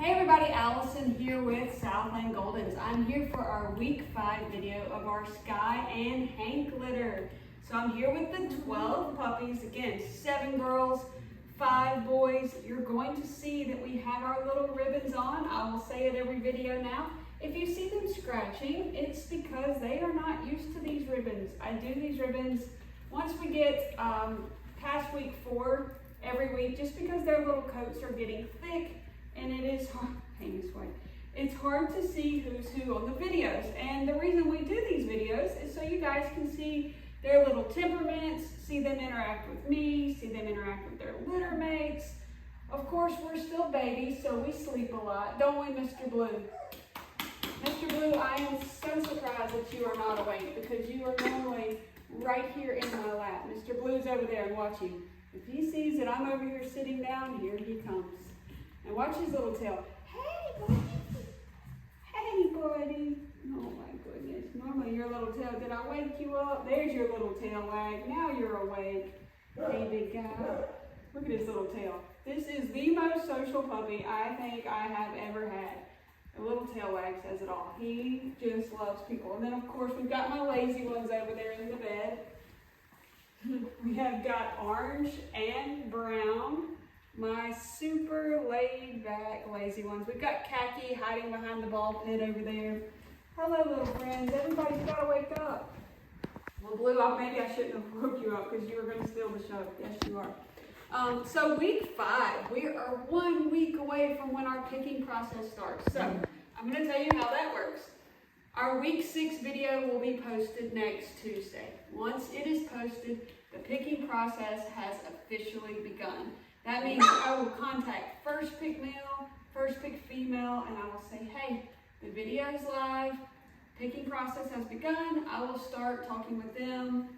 Hey everybody, Allison here with Southland Goldens. I'm here for our week 5 video of our Skye and Hank litter. So I'm here with the 12 puppies. Again, 7 girls, 5 boys. You're going to see that we have our little ribbons on. I will say it every video now. If you see them scratching, it's because they are not used to these ribbons. I do these ribbons once we get past week 4 every week, just because their little coats are getting thick. And it is hard, it's hard to see who's who on the videos. And the reason we do these videos is so you guys can see their little temperaments, see them interact with me, see them interact with their litter mates. Of course, we're still babies, so we sleep a lot. Don't we, Mr. Blue? Mr. Blue, I am so surprised that you are not awake because you are normally right here in my lap. Mr. Blue's over there and watching. If he sees that I'm over here sitting down, here he comes. And watch his little tail. Hey, buddy. Hey, buddy. Oh, my goodness. Normally your little tail. Did I wake you up? There's your little tail wag. Now you're awake. Hey, big guy. Look at his little tail. This is the most social puppy I think I have ever had. A little tail wag says it all. He just loves people. And then, of course, we've got my lazy ones over there in the bed. We have got orange and brown. My super laid back lazy ones. We've got Khaki hiding behind the ball pit over there. Hello little friends, everybody's gotta wake up. Well Blue, maybe I shouldn't have woke you up because you were gonna steal the show. Yes you are. So week 5, we are 1 week away from when our picking process starts. So I'm gonna tell you how that works. Our week 6 video will be posted next Tuesday. Once it is posted, the picking process has officially begun. That means I will contact first pick male, first pick female, and I will say, hey, the video is live, picking process has begun. I will start talking with them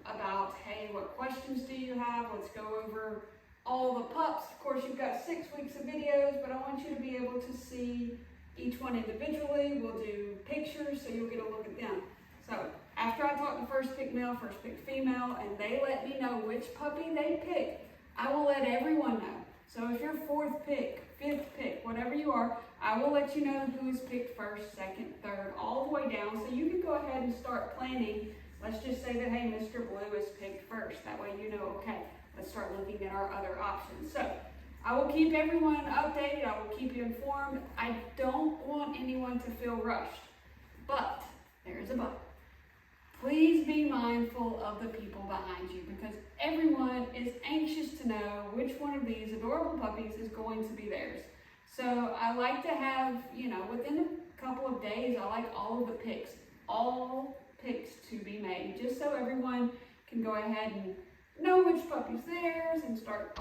about, hey, what questions do you have? Let's go over all the pups. Of course, you've got 6 weeks of videos, but I want you to be able to see each one individually. We'll do pictures, so you'll get a look at them. So after I talk to first pick male, first pick female, and they let me know which puppy they pick, I will let everyone know. So if you're 4th pick, 5th pick, whatever you are, I will let you know who is picked 1st, 2nd, 3rd, all the way down. So you can go ahead and start planning. Let's just say that, hey, Mr. Blue is picked 1st. That way you know, okay, let's start looking at our other options. So I will keep everyone updated. I will keep you informed. I don't want anyone to feel rushed. But, there is a but. Please be mindful of the people behind you because everyone is anxious to know which one of these adorable puppies is going to be theirs. So I like to have, within a couple of days, I like all of the picks, all picks to be made, just so everyone can go ahead and know which puppy's theirs and start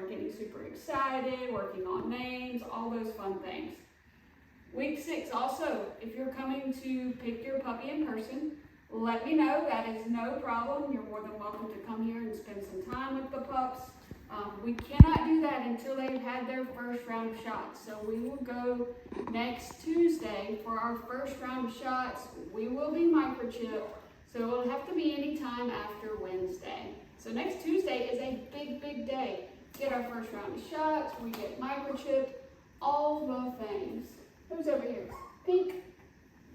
getting super excited, working on names, all those fun things. Week 6 also, if you're coming to pick your puppy in person, let me know. That is no problem. You're more than welcome to come here and spend some time with the pups. We cannot do that until they've had their first round of shots. So we will go next Tuesday for our first round of shots. We will be microchipped, so it'll have to be any time after Wednesday. So next Tuesday is a big, big day. Get our first round of shots, we get microchipped, all the things. Who's over here? Pink.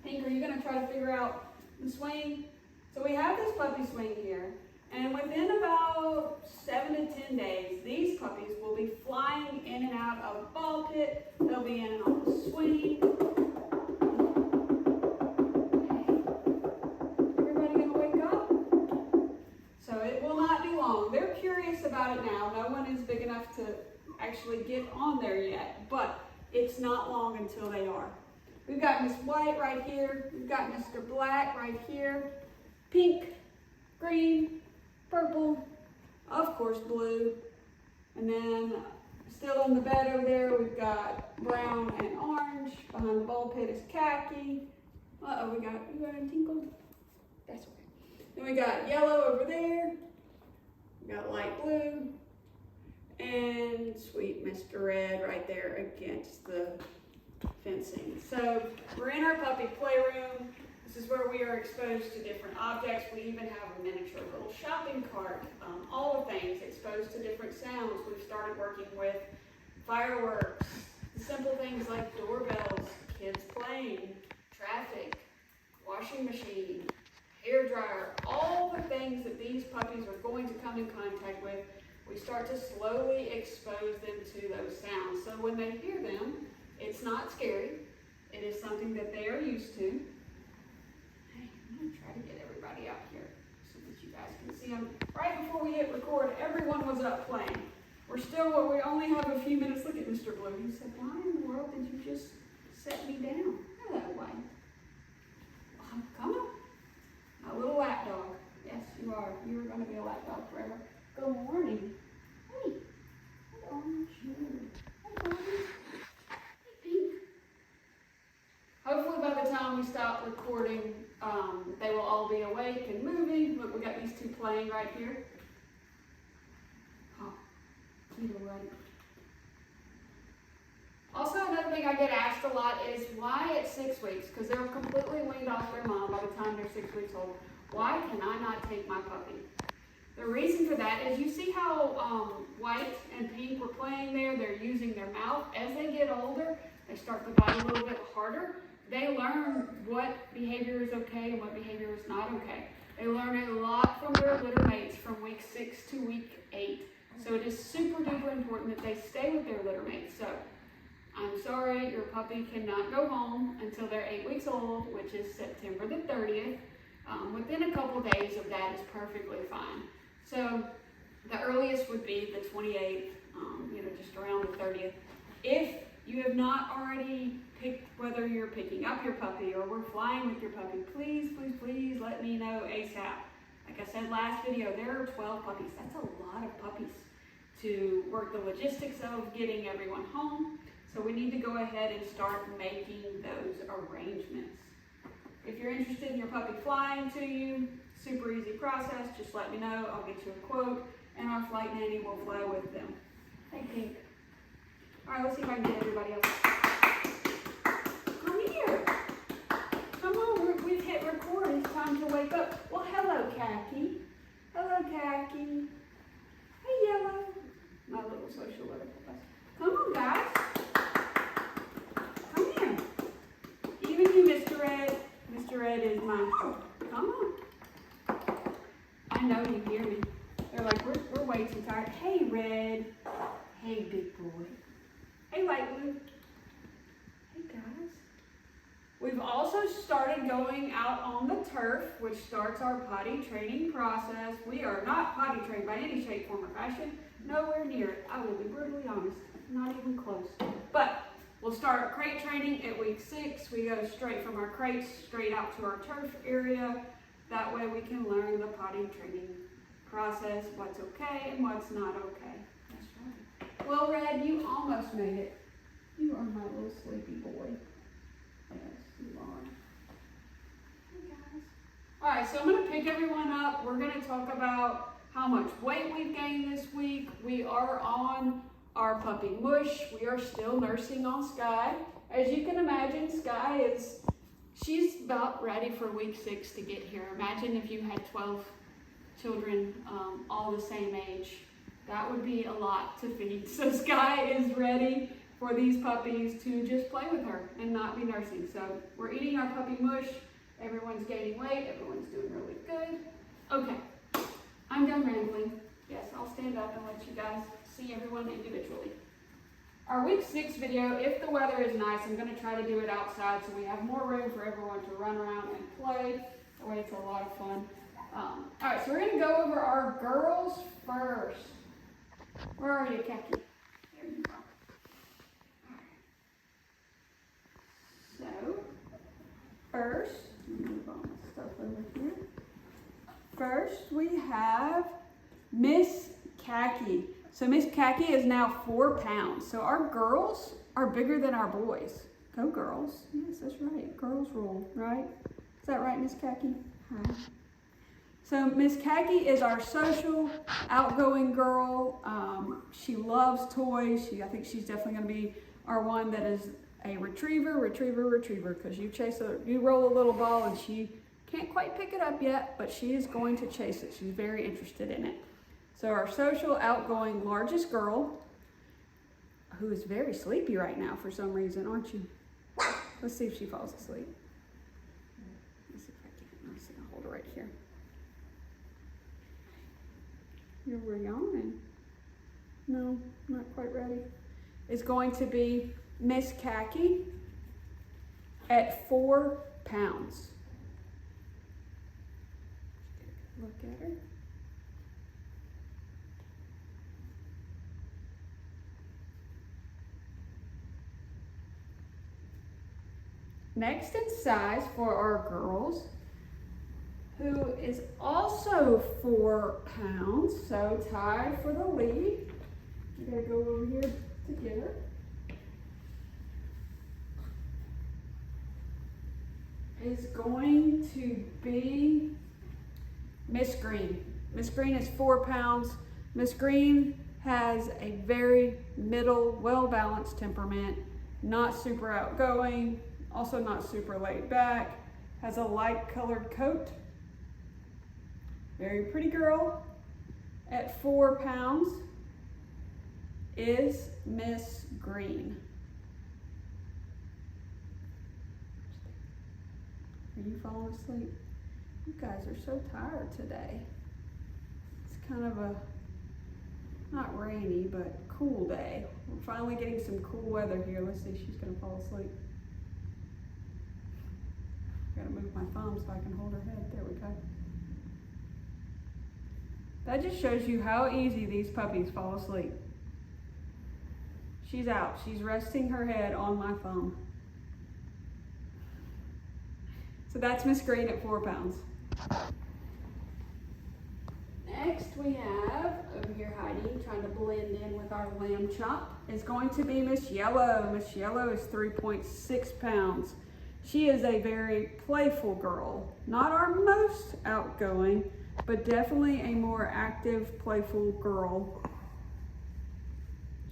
Pink, are you going to try to figure out the swing? So we have this puppy swing here, and within about 7 to 10 days, these puppies will be flying in and out of the ball pit. They'll be in and on the swing. Everybody going to wake up? So it will not be long. They're curious about it now. No one is big enough to actually get on there yet, but it's not long until they are. We've got Miss White right here. We've got Mr. Black right here. Pink, green, purple, of course blue. And then still in the bed over there, we've got brown and orange. Behind the ball pit is khaki. Uh-oh, we got a tinkle. That's okay. Then we got yellow over there. We got light blue. And sweet Mr. Red right there against the fencing. So we're in our puppy playroom. This is where we are exposed to different objects. We even have a miniature little shopping cart, all the things exposed to different sounds. We've started working with fireworks, simple things like doorbells, kids playing, traffic, washing machine, hair dryer, all the things that these puppies are going to come in contact with, we start to slowly expose them to those sounds. So when they hear them, it's not scary. It is something that they are used to. Hey, I'm going to try to get everybody out here so that you guys can see them. Right before we hit record, everyone was up playing. We only have a few minutes. Look at Mr. Blue. He said, why in the world did you just set me down? Go that way. Oh, come on. My little lap dog. Yes, you are. You are going to be a lap dog forever. Good morning. Hey. Hey, orange. Hey, orange. Hey, pink. Hopefully by the time we stop recording, they will all be awake and moving. Look, we got these two playing right here. Oh, either way. Also, another thing I get asked a lot is why at 6 weeks, because they're completely weaned off their mom by the time they're 6 weeks old, why can I not take my puppy? The reason for that is you see how white and pink were playing there, they're using their mouth. As they get older, they start to bite a little bit harder. They learn what behavior is okay and what behavior is not okay. They learn a lot from their litter mates from week 6 to week 8. So it is super duper important that they stay with their litter mates. So I'm sorry, your puppy cannot go home until they're 8 weeks old, which is September the 30th. Within a couple days of that is perfectly fine. So the earliest would be the 28th, just around the 30th. If you have not already picked whether you're picking up your puppy or we're flying with your puppy, please, please, please let me know ASAP. Like I said last video, there are 12 puppies. That's a lot of puppies to work the logistics of getting everyone home. So we need to go ahead and start making those arrangements. If you're interested in your puppy flying to you, super easy process, just let me know. I'll get you a quote and our flight nanny will fly with them. Hey, Pink. All right, let's see if I can get everybody else. Come here. Come on, we've hit record. It's time to wake up. Well, hello, Khaki. Hello, Khaki. Hey, Yellow. My little social worker. Come on, guys. Come here. Even you, Mr. Red. Mr. Red is mine. Come on. I know you hear me. They're like, we're way too tired. Hey, Red. Hey, big boy. Hey, Light Blue. Hey, guys. We've also started going out on the turf, which starts our potty training process. We are not potty trained by any shape, form, or fashion. Nowhere near it. I will be brutally honest. Not even close. But we'll start crate training at week 6. We go straight from our crates straight out to our turf area. That way we can learn the potty training process, what's okay and what's not okay. That's right. Well, Red, you almost made it. You are my little sleepy boy. Yes, you are. Hey, guys. All right, so I'm going to pick everyone up. We're going to talk about how much weight we've gained this week. We are on our puppy mush. We are still nursing on Skye. As you can imagine, Skye she's about ready for week 6 to get here. Imagine if you had 12 children all the same age. That would be a lot to feed. So Skye is ready for these puppies to just play with her and not be nursing. So we're eating our puppy mush. Everyone's gaining weight. Everyone's doing really good. Okay, I'm done rambling. Yes, I'll stand up and let you guys see everyone individually. Our week 6 video, if the weather is nice, I'm going to try to do it outside so we have more room for everyone to run around and play. That way it's a lot of fun. All right, so we're going to go over our girls first. Where are you, Khaki? There you are. So, first, move all my stuff over here. First, we have Miss Khaki. So Miss Khaki is now 4 pounds. So our girls are bigger than our boys. Go girls. Yes, that's right. Girls rule, right? Is that right, Miss Khaki? Hi. So Miss Khaki is our social, outgoing girl. She loves toys. I think she's definitely going to be our one that is a retriever, because you roll a little ball and she can't quite pick it up yet, but she is going to chase it. She's very interested in it. So our social, outgoing, largest girl. who is very sleepy right now for some reason, aren't you? Let's see if she falls asleep. Let's see if I can. Let's see, I'll hold her right here. You're yawning. No, not quite ready. It's going to be Miss Khaki at 4 pounds. Look at her. Next in size for our girls, who is also 4 pounds, so tied for the lead. You gotta go over here to get her. Is going to be Miss Green. Miss Green is 4 pounds. Miss Green has a very middle, well-balanced temperament, not super outgoing, also not super laid back, has a light colored coat. Very pretty girl. At 4 pounds is Miss Green. Are you falling asleep? You guys are so tired today. It's kind of a, not rainy, but cool day. We're finally getting some cool weather here. Let's see, she's gonna fall asleep. Gotta move my thumb so I can hold her head. There we go. That just shows you how easy these puppies fall asleep. She's out. She's resting her head on my thumb. So that's Miss Green at 4 pounds. Next we have, over here hiding, trying to blend in with our lamb chop, is going to be Miss Yellow. Miss Yellow is 3.6 pounds. She is a very playful girl. Not our most outgoing, but definitely a more active, playful girl.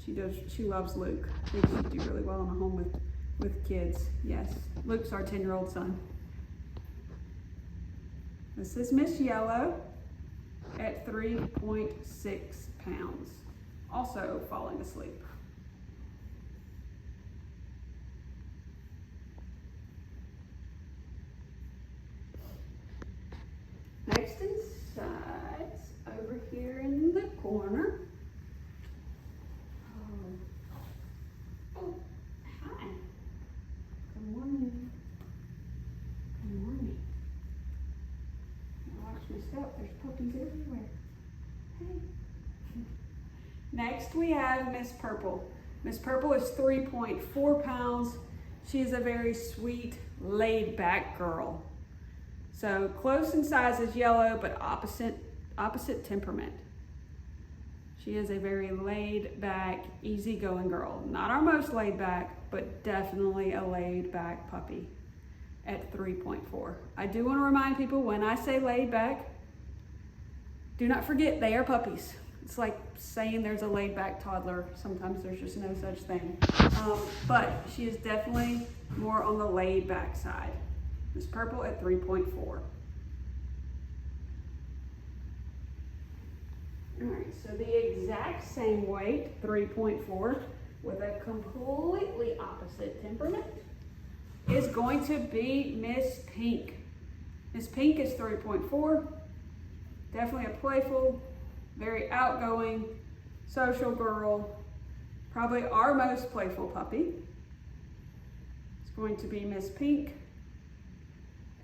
She loves Luke. I think she'd do really well in a home with kids. Yes, Luke's our 10-year-old son. This is Miss Yellow at 3.6 pounds, also falling asleep. Next in size, over here in the corner. Oh, hi. Good morning. Good morning. Watch my step, there's puppies everywhere. Hey. Next we have Miss Purple. Miss Purple is 3.4 pounds. She is a very sweet, laid back girl. So close in size as Yellow, but opposite temperament. She is a very laid back, easygoing girl. Not our most laid back, but definitely a laid back puppy at 3.4. I do want to remind people, when I say laid back, do not forget they are puppies. It's like saying there's a laid back toddler. Sometimes there's just no such thing. But she is definitely more on the laid back side. Miss Purple at 3.4. All right, so the exact same weight, 3.4, with a completely opposite temperament, is going to be Miss Pink. Miss Pink is 3.4, definitely a playful, very outgoing, social girl, probably our most playful puppy. It's going to be Miss Pink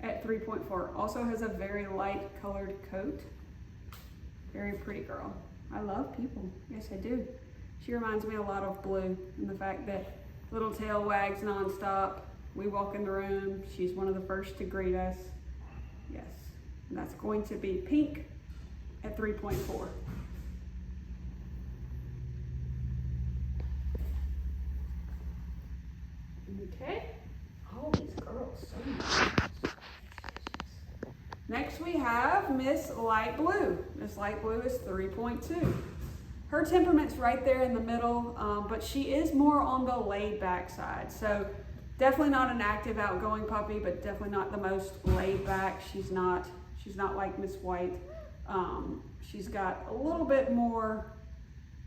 at 3.4. Also has a very light colored coat. Very pretty girl. I love people. Yes, I do. She reminds me a lot of Blue in the fact that little tail wags nonstop. We walk in the room. She's one of the first to greet us. Yes. And that's going to be Pink at 3.4. Okay. Oh, these girls, so nice. Next we have Miss Light Blue. Miss Light Blue is 3.2. Her temperament's right there in the middle, but she is more on the laid back side. So definitely not an active, outgoing puppy, but definitely not the most laid back. She's not like Miss White. She's got a little bit more,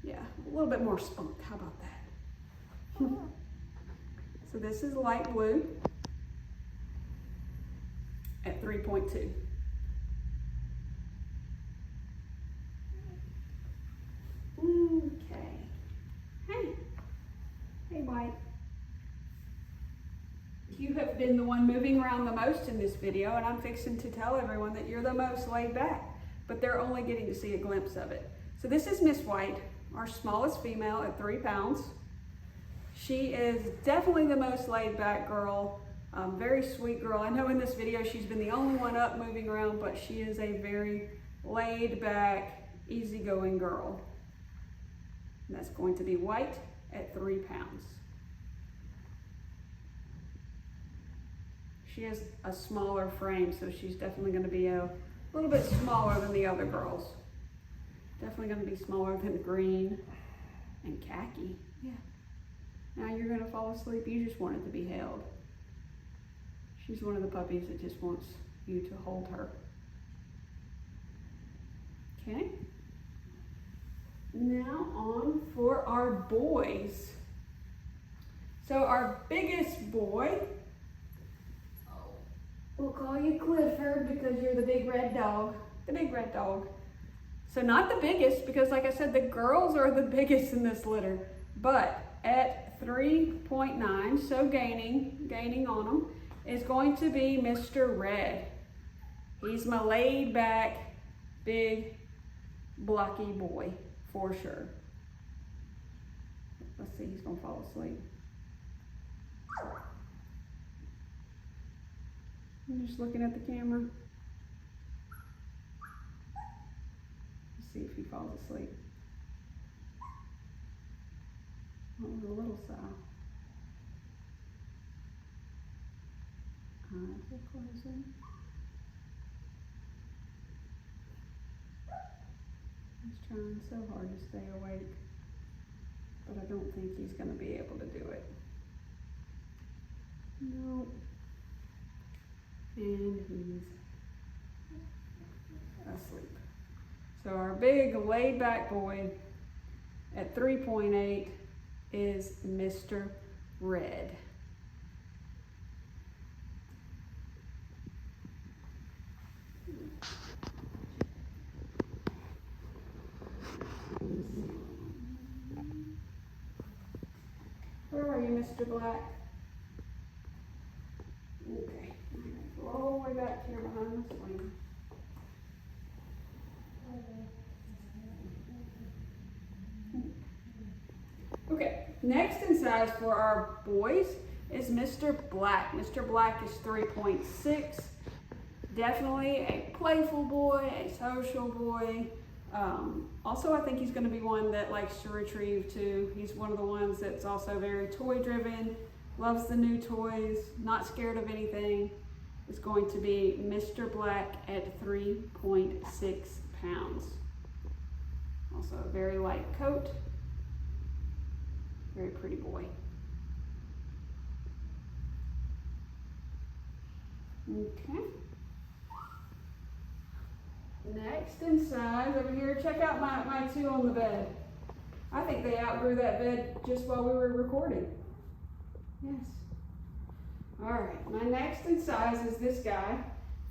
a little bit more spunk. How about that? So this is light blue at 3.2. Okay. Hey. Hey, White. You have been the one moving around the most in this video, and I'm fixing to tell everyone that you're the most laid back, but they're only getting to see a glimpse of it. So this is Miss White, our smallest female at 3 pounds. She is definitely the most laid back girl, very sweet girl. I know in this video she's been the only one up moving around, but she is a very laid back, easygoing girl. And that's going to be White at 3 pounds. She has a smaller frame, so she's definitely going to be a little bit smaller than the other girls. Definitely going to be smaller than Green and Khaki. Yeah. Now you're going to fall asleep. You just want it to be held. She's one of the puppies that just wants you to hold her. Okay. Now on for our boys. So our biggest boy, we'll call you Clifford because you're the big red dog. The big red dog. So not the biggest, because like I said, the girls are the biggest in this litter. But at 3.9, so gaining on them, is going to be Mr. Red. He's my laid back, big, blocky boy, for sure. Let's see, he's gonna fall asleep. I'm just looking at the camera. Let's see if he falls asleep. Oh, a little sigh. Eyes are closing. He's trying so hard to stay awake, but I don't think he's going to be able to do it. No. And he's asleep. So our big laid back boy at 3.8 is Mr. Red. Where are you, Mr. Black? Okay. Go all the way back here behind the swing. Okay, next in size for our boys is Mr. Black. Mr. Black is 3.6. Definitely a playful boy, a social boy. Also, I think he's going to be one that likes to retrieve too. He's one of the ones that's also very toy driven, loves the new toys, not scared of anything. It's going to be Mr. Black at 3.6 pounds. Also a very light coat, very pretty boy. Okay. Next in size over here, check out my two on the bed. I think they outgrew that bed just while we were recording. Yes. All right, my next in size is this guy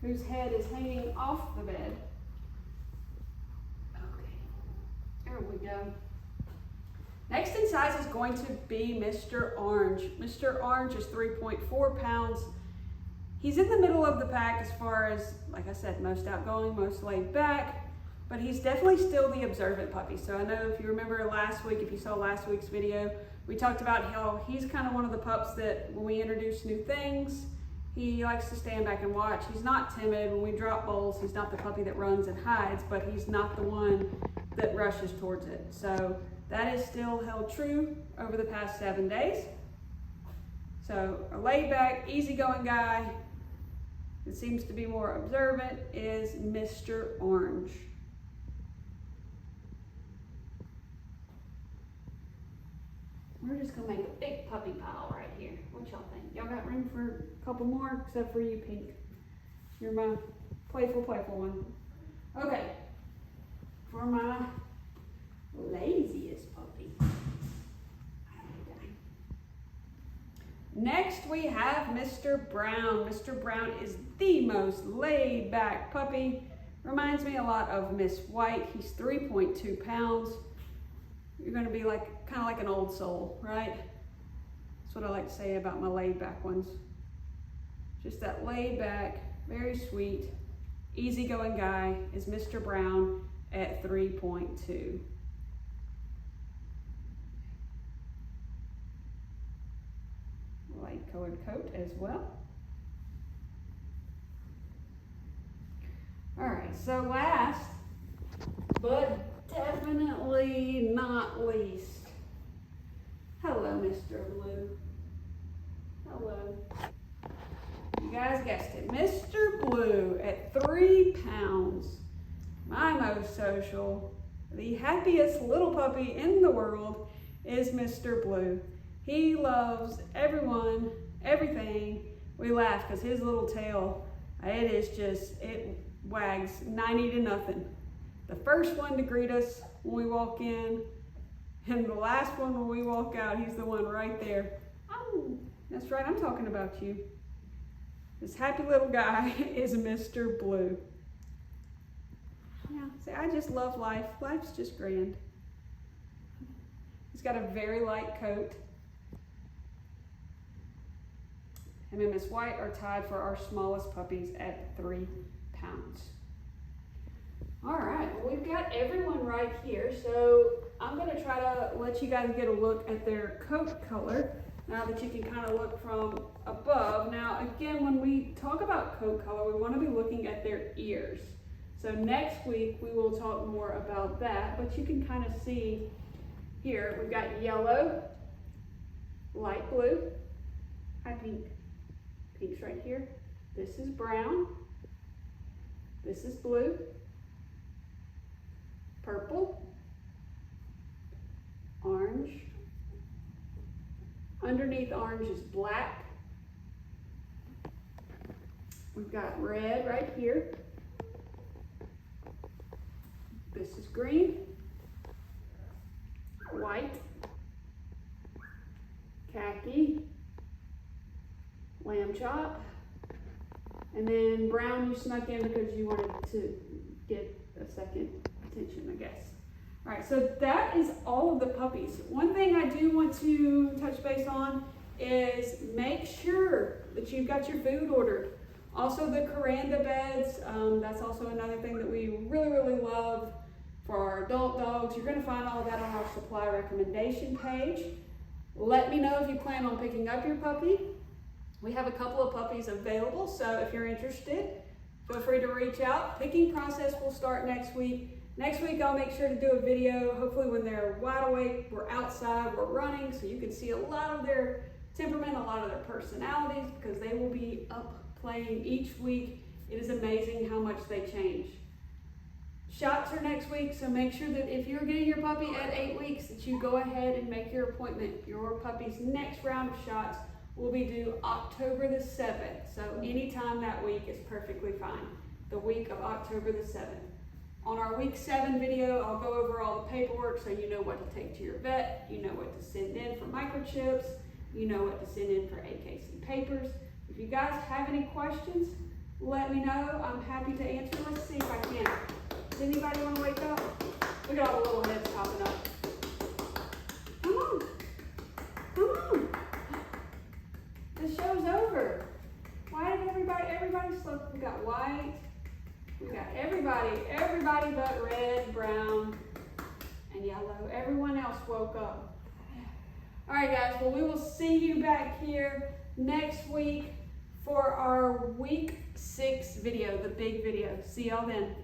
whose head is hanging off the bed. Okay, there we go. Next in size is going to be Mr. Orange. Mr. Orange is 3.4 pounds. He's in the middle of the pack as far as, like I said, most outgoing, most laid back, but he's definitely still the observant puppy. So I know if you remember last week, if you saw last week's video, we talked about how he's kind of one of the pups that when we introduce new things, he likes to stand back and watch. He's not timid. When we drop bowls, he's not the puppy that runs and hides, but he's not the one that rushes towards it. So that is still held true over the past 7 days. So a laid back, easygoing guy that seems to be more observant is Mr. Orange. We're just gonna make a big puppy pile right here. What y'all think? Y'all got room for a couple more, except for you, Pink. You're my playful one. Okay, for my laziest puppy. Next we have Mr. Brown. Mr. Brown is the most laid back puppy. Reminds me a lot of Miss White. He's 3.2 pounds. You're gonna be like, kind of like an old soul, right? That's what I like to say about my laid back ones. Just that laid back, very sweet, easygoing guy is Mr. Brown at 3.2. Light colored coat as well. All right, so last, but definitely not least, hello, Mr. Blue. Hello. You guys guessed it, Mr. Blue at 3 pounds. My most social, the happiest little puppy in the world is Mr. Blue. He loves everyone, everything. We laugh because his little tail, it wags 90 to nothing. The first one to greet us when we walk in, and the last one when we walk out, he's the one right there. Oh, that's right, I'm talking about you. This happy little guy is Mr. Blue. Yeah, see, I just love life. Life's just grand. He's got a very light coat. Him and Miss White are tied for our smallest puppies at 3 pounds. All right, well, we've got everyone right here, so I'm gonna try to let you guys get a look at their coat color now that you can kind of look from above. Now, again, when we talk about coat color, we wanna be looking at their ears. So next week, we will talk more about that, but you can kind of see here, we've got yellow, light blue, high pink. Pink's right here. This is brown. This is blue. Purple. Orange. Underneath orange is black. We've got red right here. This is green. White. Khaki. Lamb chop, and then brown you snuck in because you wanted to get a second attention, I guess. All right, so that is all of the puppies. One thing I do want to touch base on is make sure that you've got your food ordered. Also the Kuranda beds, that's also another thing that we really, really love for our adult dogs. You're gonna find all of that on our supply recommendation page. Let me know if you plan on picking up your puppy. We have a couple of puppies available, so if you're interested, feel free to reach out. Picking process will start next week. Next week, I'll make sure to do a video, hopefully when they're wide awake, we're outside, we're running, so you can see a lot of their temperament, a lot of their personalities, because they will be up playing each week. It is amazing how much they change. Shots are next week, so make sure that if you're getting your puppy at 8 weeks, that you go ahead and make your appointment. Your puppy's next round of shots will be due October the 7th. So anytime that week is perfectly fine. The week of October the 7th. On our week 7 video, I'll go over all the paperwork so you know what to take to your vet, you know what to send in for microchips, you know what to send in for AKC papers. If you guys have any questions, let me know. I'm happy to answer. Let's see if I can. Does anybody want to wake up? Look at all the little heads popping up. Come on. Come on. The show's over. Why did everybody slept? We got white. We got everybody but red, brown, and yellow. Everyone else woke up. All right, guys. Well, we will see you back here next week for our week 6 video, the big video. See y'all then.